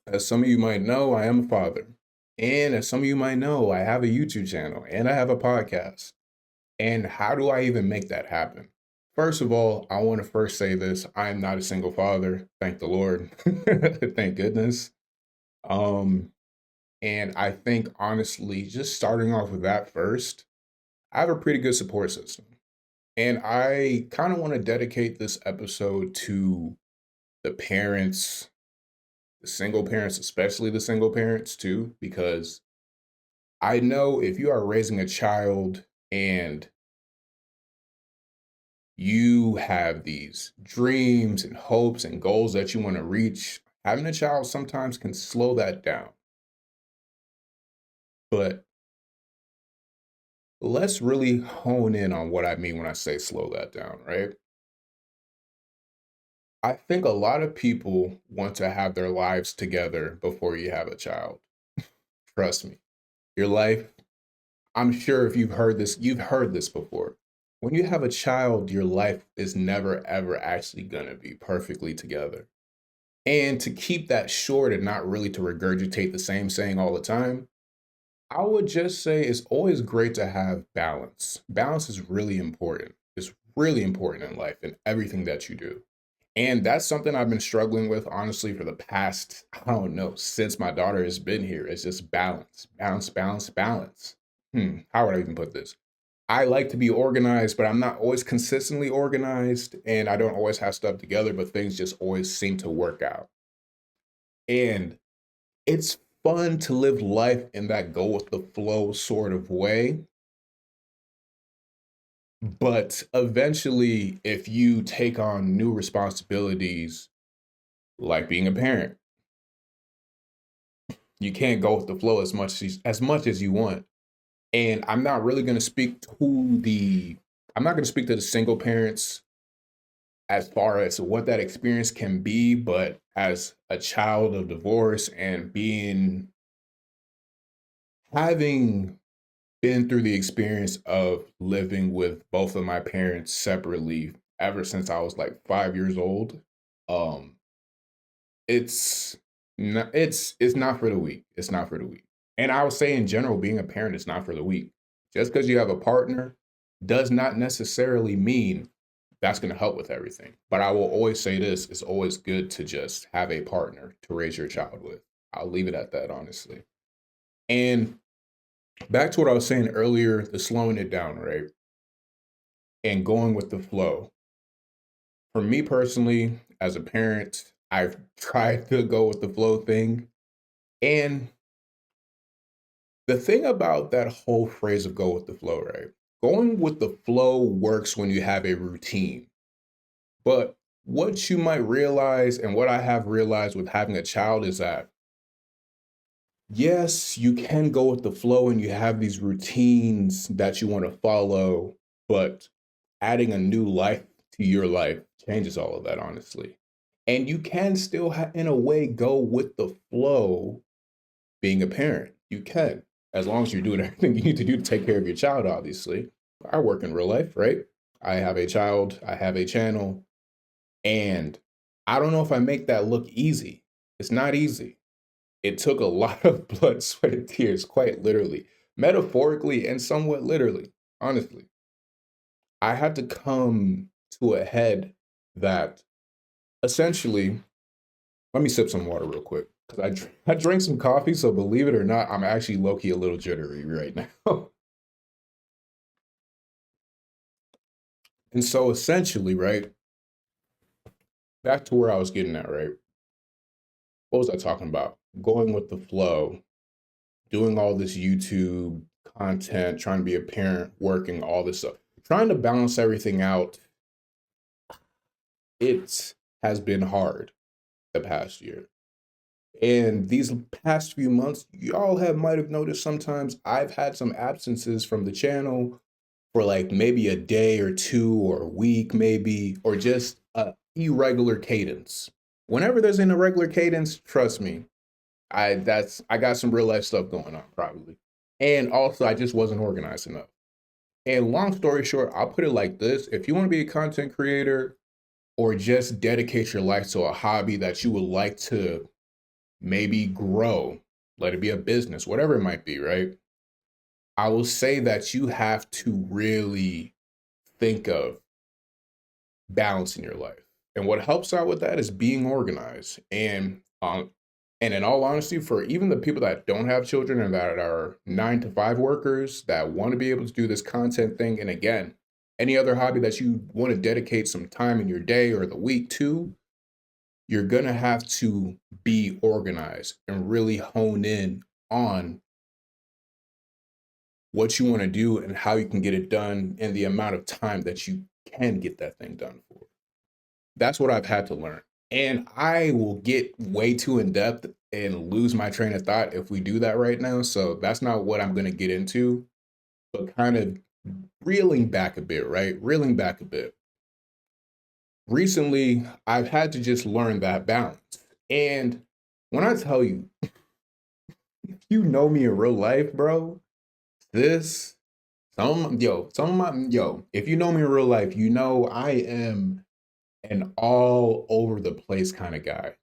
As some of you might know, I am a father. And as some of you might know, I have a YouTube channel and I have a podcast. And how do I even make that happen? First of all, I want to first say this. I am not a single father. Thank the Lord. Thank goodness. Um, and I think honestly, just starting off with that first, I have a pretty good support system. And I kind of want to dedicate this episode to the parents, the single parents, especially the single parents too, because I know if you are raising a child and you have these dreams and hopes and goals that you want to reach, having a child sometimes can slow that down. But let's really hone in on what I mean when I say slow that down, right? I think a lot of people want to have their lives together before you have a child. Trust me. Your life, I'm sure if you've heard this before. When you have a child, your life is never ever actually going to be perfectly together. And to keep that short and not really to regurgitate the same saying all the time, I would just say it's always great to have balance. Balance is really important. It's really important in life and everything that you do. And that's something I've been struggling with, honestly, for the past, I don't know, since my daughter has been here. It's just balance, balance, balance, balance. How would I even put this? I like to be organized, but I'm not always consistently organized and I don't always have stuff together, but things just always seem to work out. And it's fun to live life in that go with the flow sort of way. But eventually, if you take on new responsibilities, like being a parent, you can't go with the flow as much as you want. And I'm not going to speak to the single parents as far as what that experience can be, but as a child of divorce and being having been through the experience of living with both of my parents separately ever since I was like 5 years old. Um, it's not for the weak. It's not for the weak. And I would say in general, being a parent is not for the weak. Just because you have a partner does not necessarily mean that's going to help with everything. But I will always say this: it's always good to just have a partner to raise your child with. I'll leave it at that, honestly. And back to what I was saying earlier, the slowing it down, right? And going with the flow. For me personally, as a parent, I've tried to go with the flow thing. And the thing about that whole phrase of go with the flow, right? Going with the flow works when you have a routine. But what you might realize, and what I have realized with having a child, is that yes, you can go with the flow and you have these routines that you want to follow, but adding a new life to your life changes all of that, honestly. And you can still, in a way, go with the flow being a parent. You can, as long as you're doing everything you need to do to take care of your child, obviously. I work in real life, right? I have a child, I have a channel, and I don't know if I make that look easy. It's not easy. It took a lot of blood, sweat, and tears, quite literally, metaphorically, and somewhat literally, honestly. I had to come to a head that essentially, let me sip some water real quick because I drank some coffee. So believe it or not, I'm actually low key a little jittery right now. And so essentially, right, back to where I was getting at, right? What was I talking about? Going with the flow, doing all this YouTube content, trying to be a parent, working, all this stuff, trying to balance everything out. It has been hard the past year. And these past few months, y'all have might have noticed sometimes I've had some absences from the channel for like maybe a day or two or a week, maybe, or just a irregular cadence. Whenever there's an irregular cadence, trust me, I got some real life stuff going on, probably. And also I just wasn't organized enough. And long story short, I'll put it like this. If you want to be a content creator or just dedicate your life to a hobby that you would like to maybe grow, let it be a business, whatever it might be, right? I will say that you have to really think of balance in your life. And what helps out with that is being organized. And in all honesty, for even the people that don't have children and that are 9 to 5 workers that want to be able to do this content thing, and again, any other hobby that you want to dedicate some time in your day or the week to, you're gonna have to be organized and really hone in on what you want to do and how you can get it done in the amount of time that you can get that thing done for. That's what I've had to learn. And I will get way too in depth and lose my train of thought if we do that right now. So that's not what I'm going to get into, but kind of reeling back a bit, right? Reeling back a bit. Recently, I've had to just learn that balance. And when I tell you, if you know me in real life, bro, this, some of my, if you know me in real life, you know I am an all over the place kind of guy.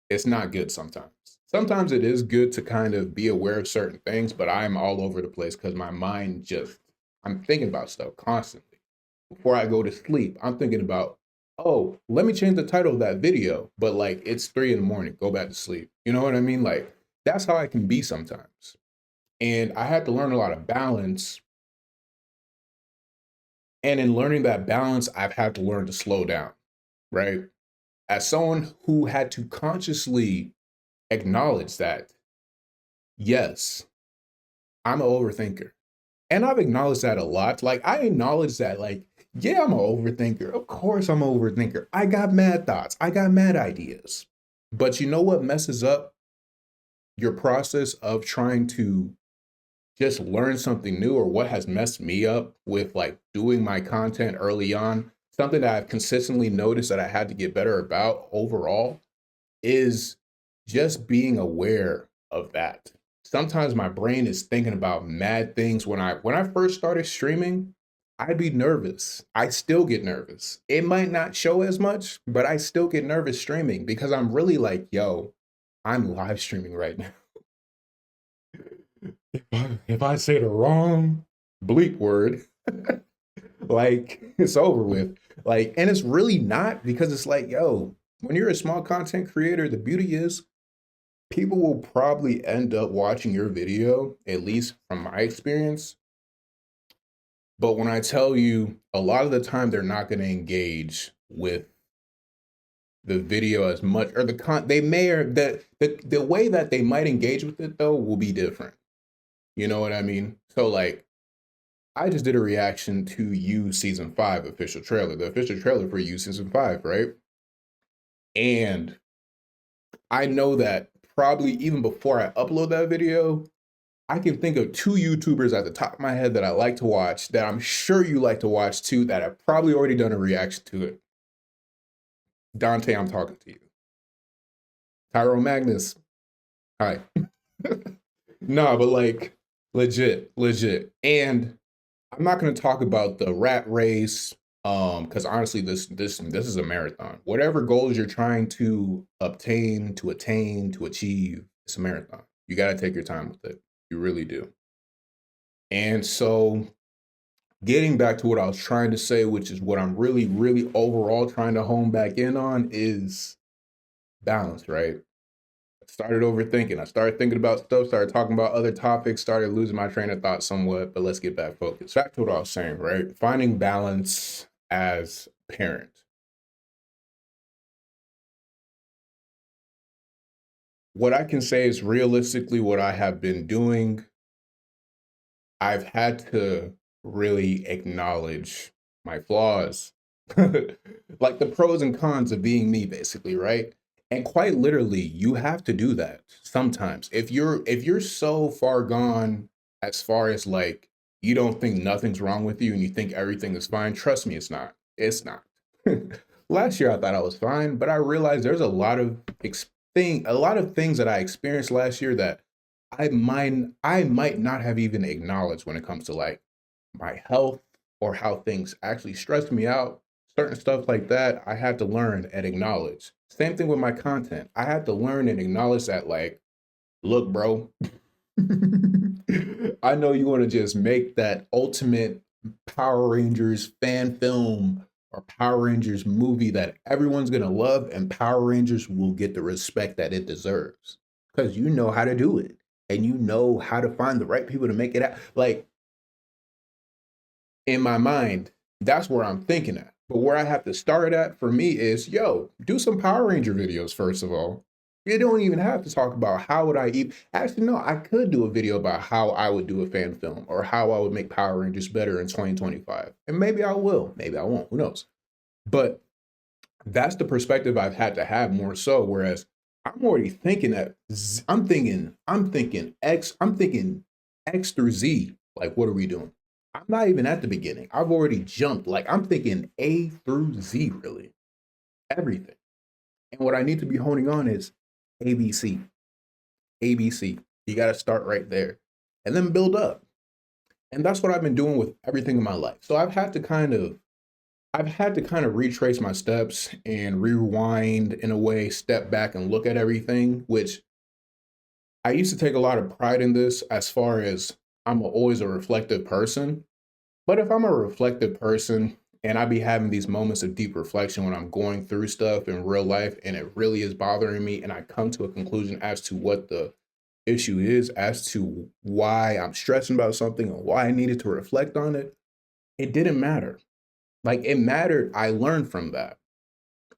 It's not good sometimes. Sometimes it is good to kind of be aware of certain things, but I'm all over the place because my mind just, I'm thinking about stuff constantly. Before I go to sleep, I'm thinking about, oh, let me change the title of that video, but like it's 3 in the morning, go back to sleep. You know what I mean? Like that's how I can be sometimes. And I had to learn a lot of balance. And in learning that balance, I've had to learn to slow down, right? As someone who had to consciously acknowledge that, yes, I'm an overthinker. And I've acknowledged that a lot. Like, I acknowledge that, like, yeah, I'm an overthinker. Of course, I'm an overthinker. I got mad thoughts, I got mad ideas. But you know what messes up your process of trying to just learn something new, or what has messed me up with like doing my content early on, something that I've consistently noticed that I had to get better about overall, is just being aware of that. Sometimes my brain is thinking about mad things. When I first started streaming, I'd be nervous. I still get nervous. It might not show as much, but I still get nervous streaming because I'm really like, yo, I'm live streaming right now. If I say the wrong bleep word, like it's over with. Like, and it's really not, because it's like, yo, when you're a small content creator, the beauty is people will probably end up watching your video, at least from my experience. But when I tell you, a lot of the time they're not going to engage with the video as much, or they may, or the way that they might engage with it though will be different. You know what I mean? So like I just did a reaction to You season 5 official trailer, the official trailer for You season 5, right? And I know that probably even before I upload that video, I can think of 2 YouTubers at the top of my head that I like to watch, that I'm sure you like to watch too, that have probably already done a reaction to it. Dante, I'm talking to you. Tyrone Magnus, hi. No, but like legit. And I'm not going to talk about the rat race, because honestly, this is a marathon. Whatever goals you're trying to obtain, to attain, to achieve, it's a marathon. You got to take your time with it. You really do. And so, getting back to what I was trying to say, which is what I'm really overall trying to hone back in on, is balance, right? Started overthinking. I started thinking about stuff, started talking about other topics, started losing my train of thought somewhat, but let's get back focused. Back to what I was saying, right? Finding balance as a parent. What I can say is realistically what I have been doing, I've had to really acknowledge my flaws. Like the pros and cons of being me, basically, right? And quite literally, you have to do that sometimes. If you're so far gone, as far as like you don't think nothing's wrong with you and you think everything is fine, trust me, it's not. It's not. Last year I thought I was fine, but I realized there's a lot of things that I experienced last year that I might not have even acknowledged when it comes to like my health, or how things actually stress me out. Certain stuff like that, I had to learn and acknowledge. Same thing with my content. I had to learn and acknowledge that, like, look, bro, I know you want to just make that ultimate Power Rangers fan film or Power Rangers movie that everyone's going to love, and Power Rangers will get the respect that it deserves because you know how to do it and you know how to find the right people to make it. Like, in my mind, that's where I'm thinking at. But where I have to start at for me is, yo, do some Power Ranger videos first of all. You don't even have to talk about how would I even. Actually, no, I could do a video about how I would do a fan film or how I would make Power Rangers better in 2025. And maybe I will, maybe I won't. Who knows? But that's the perspective I've had to have more so. Whereas I'm already thinking that I'm thinking X through Z. Like, what are we doing? I'm not even at the beginning. I've already jumped. Like, I'm thinking A through Z, really. Everything. And what I need to be honing on is ABC. ABC. You got to start right there and then build up. And that's what I've been doing with everything in my life. So I've had to kind of retrace my steps and rewind in a way, step back and look at everything, which I used to take a lot of pride in this as far as always a reflective person. But if I'm a reflective person and I be having these moments of deep reflection when I'm going through stuff in real life and it really is bothering me, and I come to a conclusion as to what the issue is, as to why I'm stressing about something and why I needed to reflect on it, it didn't matter. Like, it mattered. I learned from that.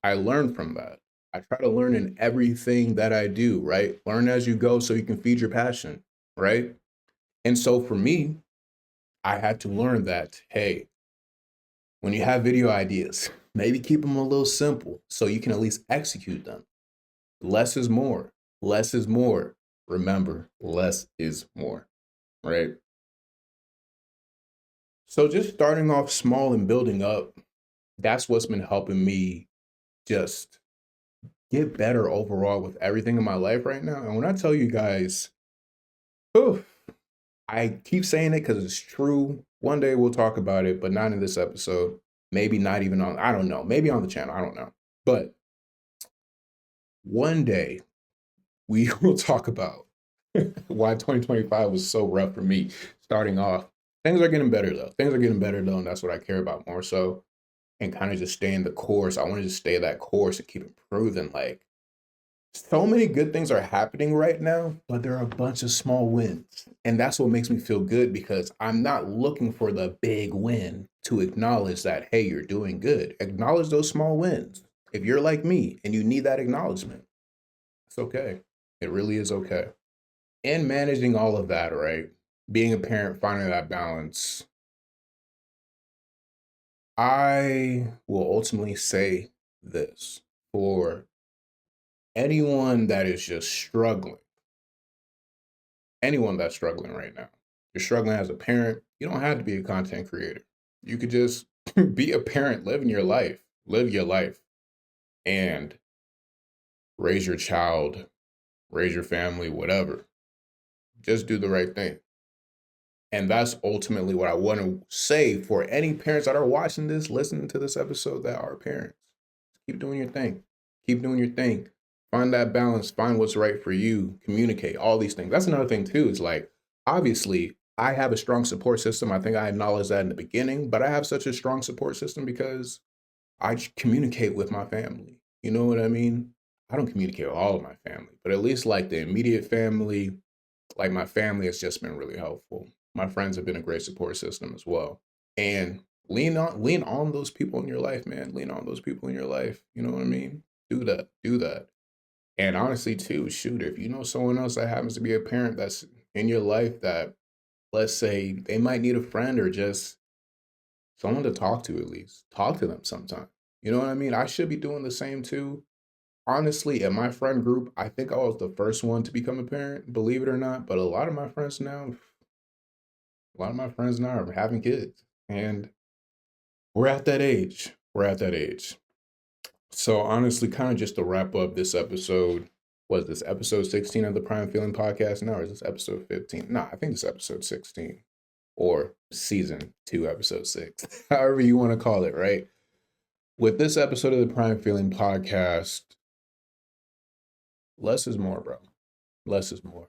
I learned from that. I try to learn in everything that I do, right? Learn as you go so you can feed your passion, right? And so for me, I had to learn that, hey, when you have video ideas, maybe keep them a little simple so you can at least execute them. Less is more. Less is more. Remember, less is more, right? So just starting off small and building up, that's what's been helping me just get better overall with everything in my life right now. And when I tell you guys, oof, I keep saying it because it's true. One day we'll talk about it, but not in this episode. Maybe not even on, I don't know, maybe on the channel. I don't know. But one day we will talk about why 2025 was so rough for me starting off. Things are getting better though. Things are getting better though, and that's what I care about more so. And kind of just stay in the course. I want to just stay that course and keep improving. Like, so many good things are happening right now, but there are a bunch of small wins. And that's what makes me feel good because I'm not looking for the big win to acknowledge that, hey, you're doing good. Acknowledge those small wins. If you're like me and you need that acknowledgement, it's okay. It really is okay. And managing all of that, right? Being a parent, finding that balance, I will ultimately say this for anyone that is just struggling, anyone that's struggling right now. You're struggling as a parent, you don't have to be a content creator. You could just be a parent, live your life, and raise your child, raise your family, whatever. Just do the right thing. And that's ultimately what I want to say for any parents that are watching this, listening to this episode that are parents. Keep doing your thing. Keep doing your thing. Find that balance. Find what's right for you. Communicate. All these things. That's another thing too. It's like, obviously, I have a strong support system. I think I acknowledged that in the beginning, but I have such a strong support system because I communicate with my family. You know what I mean? I don't communicate with all of my family, but at least like the immediate family, like my family has just been really helpful. My friends have been a great support system as well. And lean on those people in your life, man. Lean on those people in your life. You know what I mean? Do that. Do that. And honestly, too, shoot, if you know someone else that happens to be a parent that's in your life that, let's say, they might need a friend or just someone to talk to, at least talk to them sometime. You know what I mean? I should be doing the same too. Honestly, in my friend group, I think I was the first one to become a parent, believe it or not. But a lot of my friends now are having kids. And we're at that age. We're at that age. So honestly, kind of just to wrap up this episode, was this episode 16 of the Prime Feeling Podcast now, or is this episode 15? Nah, I think it's episode 16 or season 2, episode 6, however you want to call it, right? With this episode of the Prime Feeling podcast, less is more, bro. Less is more.